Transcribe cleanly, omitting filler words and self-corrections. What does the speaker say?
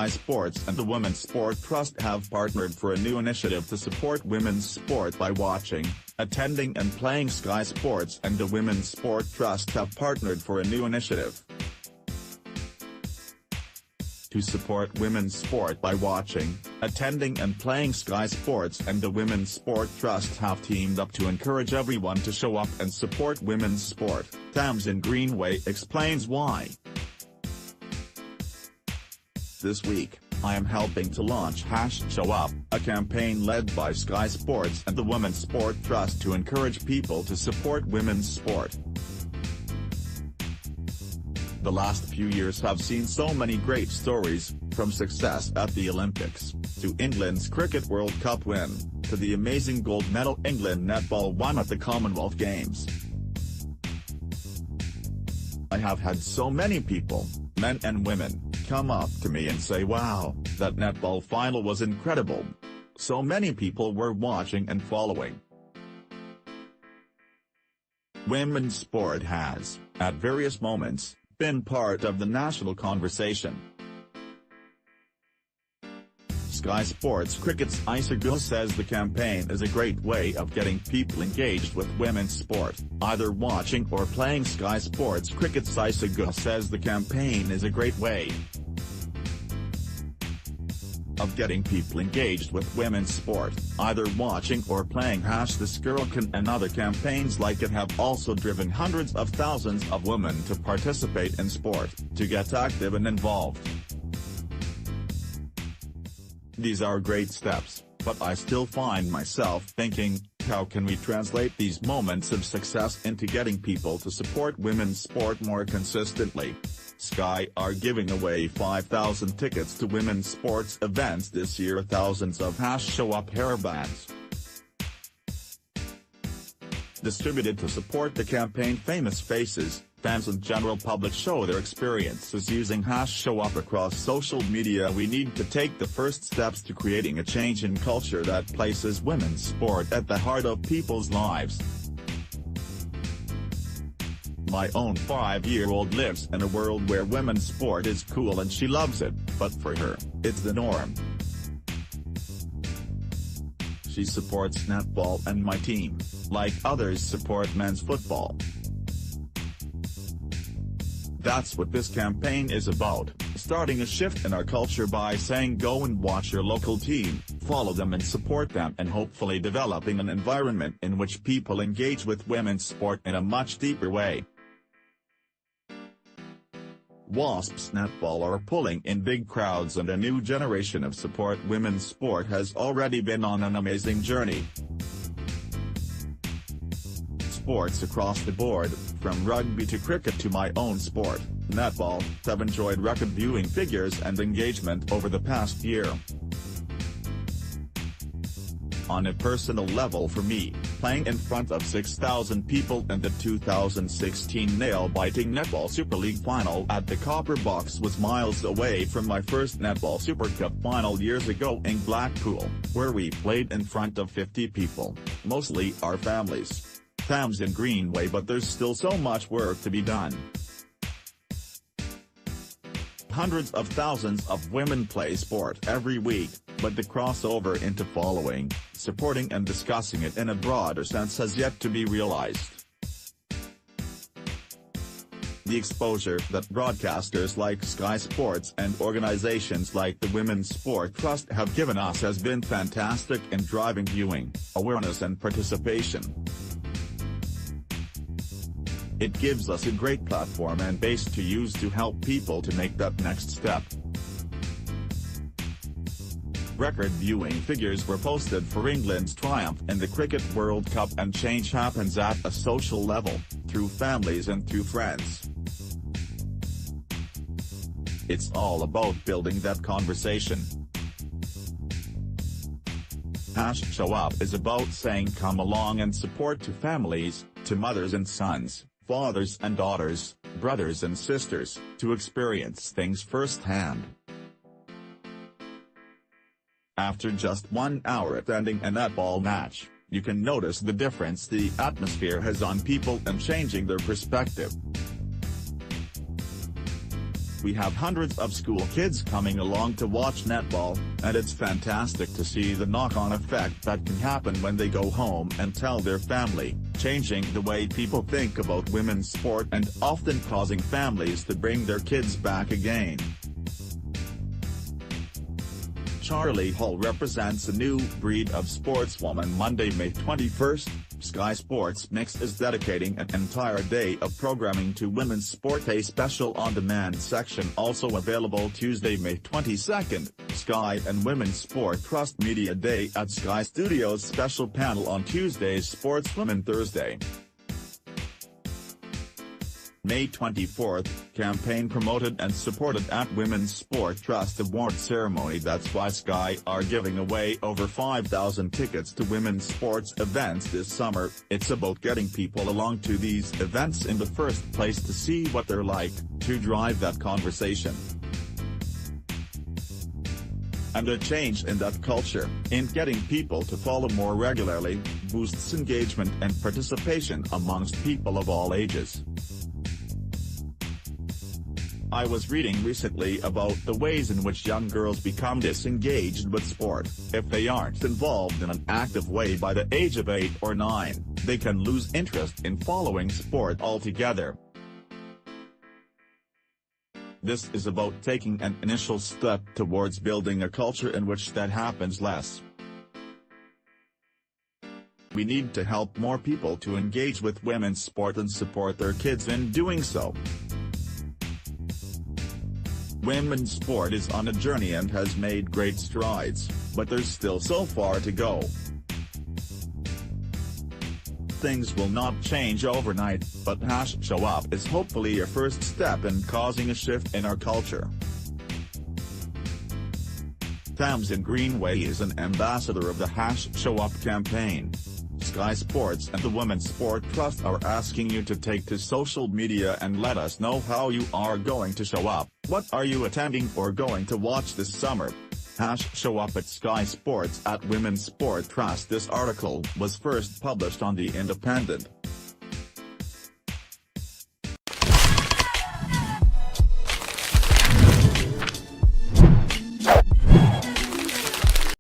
Sky Sports and the Women's Sport Trust have partnered for a new initiative to support women's sport by watching, attending and playing. Sky Sports and the Women's Sport Trust have partnered for a new initiative to support women's sport by watching, attending and playing. Sky Sports and the Women's Sport Trust have teamed up to encourage everyone to show up and support women's sport. Tamsin Greenway explains why. This week, I am helping to launch #ShowUp, a campaign led by Sky Sports and the Women's Sport Trust to encourage people to support women's sport. The last few years have seen so many great stories, from success at the Olympics, to England's Cricket World Cup win, to the amazing gold medal England netball won at the Commonwealth Games. I have had so many people, men and women, come up to me and say, "Wow, that netball final was incredible." So many people were watching and following. Women's sport has, at various moments, been part of the national conversation. Sky Sports Cricket's Isagu says the campaign is a great way of getting people engaged with women's sport, either watching or playing. Sky Sports Cricket's Isagu says the campaign is a great way of getting people engaged with women's sport, either watching or playing. This Girl Can and other campaigns like it have also driven hundreds of thousands of women to participate in sport, to get active and involved. These are great steps, but I still find myself thinking, how can we translate these moments of success into getting people to support women's sport more consistently? Sky are giving away 5,000 tickets to women's sports events this year. Thousands of #ShowUp hairbands distributed to support the campaign. Famous faces, fans and general public show their experiences using #ShowUp across social media. We need to take the first steps to creating a change in culture that places women's sport at the heart of people's lives. My own 5-year-old lives in a world where women's sport is cool and she loves it, but for her, it's the norm. She supports netball and my team, like others support men's football. That's what this campaign is about, starting a shift in our culture by saying go and watch your local team, follow them and support them, and hopefully developing an environment in which people engage with women's sport in a much deeper way. Wasps netball are pulling in big crowds and a new generation of support women's sport has already been on an amazing journey. Sports across the board, from rugby to cricket to my own sport, netball, have enjoyed record viewing figures and engagement over the past year. On a personal level for me, playing in front of 6,000 people in the 2016 nail-biting Netball Super League final at the Copper Box was miles away from my first Netball Super Cup final years ago in Blackpool, where we played in front of 50 people, mostly our families. Tamsin Greenway. But there's still so much work to be done. Hundreds of thousands of women play sport every week, but the crossover into following, supporting and discussing it in a broader sense has yet to be realized. The exposure that broadcasters like Sky Sports and organizations like the Women's Sport Trust have given us has been fantastic in driving viewing, awareness and participation. It gives us a great platform and base to use to help people to make that next step. Record viewing figures were posted for England's triumph in the Cricket World Cup, and change happens at a social level, through families and through friends. It's all about building that conversation. #ShowUp is about saying come along and support to families, to mothers and sons, fathers and daughters, brothers and sisters, to experience things firsthand. After just 1 hour attending a netball match, you can notice the difference the atmosphere has on people and changing their perspective. we have hundreds of school kids coming along to watch netball, and it's fantastic to see the knock-on effect that can happen when they go home and tell their family, changing the way people think about women's sport and often causing families to bring their kids back again. Charlie Hull represents a new breed of sportswoman. Monday, May 21st, Sky Sports Mix is dedicating an entire day of programming to women's sport. A special on-demand section also available Tuesday, May 22nd, Sky and Women's Sport Trust Media Day at Sky Studios. Special panel on Tuesday's Sportswomen Thursday. May 24th, campaign promoted and supported at Women's Sport Trust Award Ceremony. That's why Sky are giving away over 5,000 tickets to women's sports events this summer. It's about getting people along to these events in the first place to see what they're like, to drive that conversation and a change in that culture, in getting people to follow more regularly, boosts engagement and participation amongst people of all ages. I was reading recently about the ways in which young girls become disengaged with sport. If they aren't involved in an active way by the age of 8 or 9, they can lose interest in following sport altogether. This is about taking an initial step towards building a culture in which that happens less. We need to help more people to engage with women's sport and support their kids in doing so. Women's sport is on a journey and has made great strides, but there's still so far to go. Things will not change overnight, but #Show Up is hopefully a first step in causing a shift in our culture. Tamsin Greenway is an ambassador of the #Show Up campaign. Sky Sports and the Women's Sport Trust are asking you to take to social media and let us know how you are going to show up. What are you attending or going to watch this summer? #Show Up at Sky Sports at Women's Sport Trust. This article was first published on The Independent.